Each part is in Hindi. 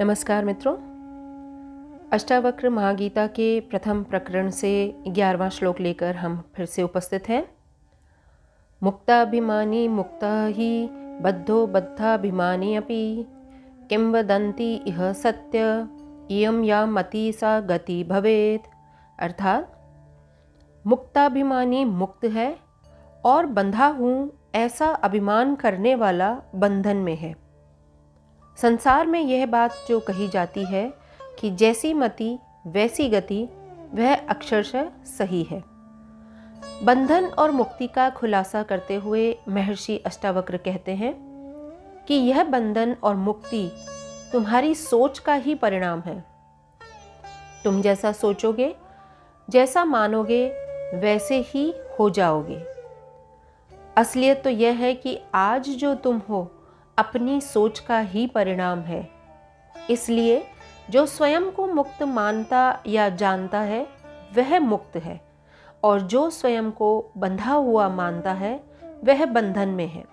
नमस्कार मित्रों, अष्टावक्र महागीता के प्रथम प्रकरण से 11वां श्लोक लेकर हम फिर से उपस्थित हैं। मुक्ताभिमानी मुक्ता ही बद्धो बद्धाभिमानी अपि किं वदन्ति इह सत्य इयं या मति सा गति भवेत्। अर्थात मुक्ताभिमानी मुक्त है और बंधा हूँ ऐसा अभिमान करने वाला बंधन में है। संसार में यह बात जो कही जाती है कि जैसी मति वैसी गति, वह अक्षरशः सही है। बंधन और मुक्ति का खुलासा करते हुए महर्षि अष्टावक्र कहते हैं कि यह बंधन और मुक्ति तुम्हारी सोच का ही परिणाम है। तुम जैसा सोचोगे, जैसा मानोगे, वैसे ही हो जाओगे। असलियत तो यह है कि आज जो तुम हो अपनी सोच का ही परिणाम है। इसलिए जो स्वयं को मुक्त मानता या जानता है वह मुक्त है, और जो स्वयं को बंधा हुआ मानता है वह बंधन में है।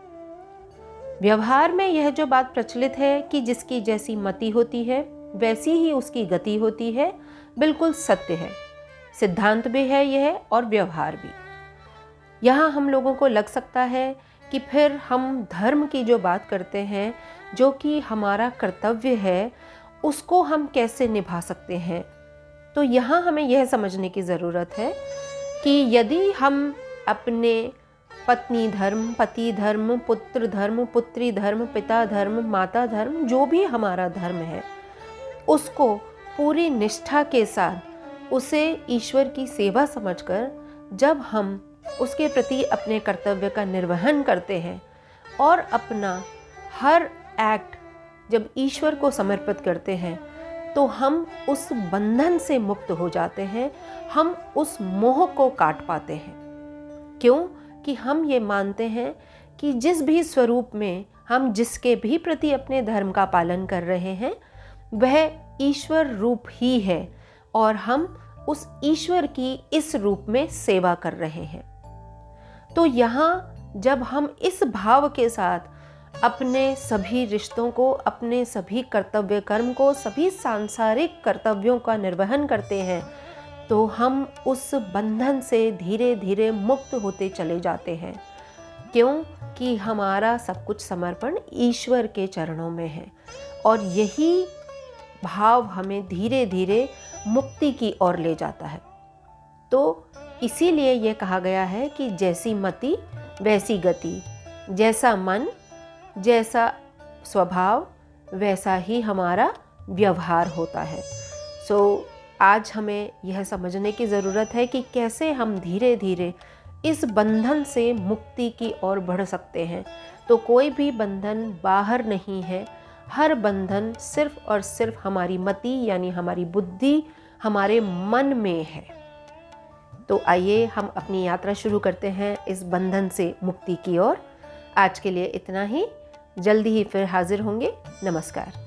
व्यवहार में यह जो बात प्रचलित है कि जिसकी जैसी मति होती है वैसी ही उसकी गति होती है, बिल्कुल सत्य है। सिद्धांत भी है यह और व्यवहार भी। यहाँ हम लोगों को लग सकता है कि फिर हम धर्म की जो बात करते हैं, जो कि हमारा कर्तव्य है, उसको हम कैसे निभा सकते हैं। तो यहाँ हमें यह समझने की ज़रूरत है कि यदि हम अपने पत्नी धर्म, पति धर्म, पुत्र धर्म, पुत्री धर्म, पिता धर्म, माता धर्म, जो भी हमारा धर्म है, उसको पूरी निष्ठा के साथ उसे ईश्वर की सेवा समझकर जब हम उसके प्रति अपने कर्तव्य का निर्वहन करते हैं और अपना हर एक्ट जब ईश्वर को समर्पित करते हैं, तो हम उस बंधन से मुक्त हो जाते हैं। हम उस मोह को काट पाते हैं। क्यों? कि हम ये मानते हैं कि जिस भी स्वरूप में हम जिसके भी प्रति अपने धर्म का पालन कर रहे हैं वह ईश्वर रूप ही है, और हम उस ईश्वर की इस रूप में सेवा कर रहे हैं। तो यहाँ जब हम इस भाव के साथ अपने सभी रिश्तों को, अपने सभी कर्तव्य कर्म को, सभी सांसारिक कर्तव्यों का निर्वहन करते हैं, तो हम उस बंधन से धीरे धीरे मुक्त होते चले जाते हैं। क्यों? कि हमारा सब कुछ समर्पण ईश्वर के चरणों में है, और यही भाव हमें धीरे धीरे मुक्ति की ओर ले जाता है। तो इसीलिए ये कहा गया है कि जैसी मति वैसी गति, जैसा मन जैसा स्वभाव वैसा ही हमारा व्यवहार होता है। आज हमें यह समझने की ज़रूरत है कि कैसे हम धीरे धीरे इस बंधन से मुक्ति की ओर बढ़ सकते हैं। तो कोई भी बंधन बाहर नहीं है, हर बंधन सिर्फ और सिर्फ हमारी मति यानी हमारी बुद्धि, हमारे मन में है। तो आइए हम अपनी यात्रा शुरू करते हैं इस बंधन से मुक्ति की ओर। आज के लिए इतना ही। जल्दी ही फिर हाजिर होंगे। नमस्कार।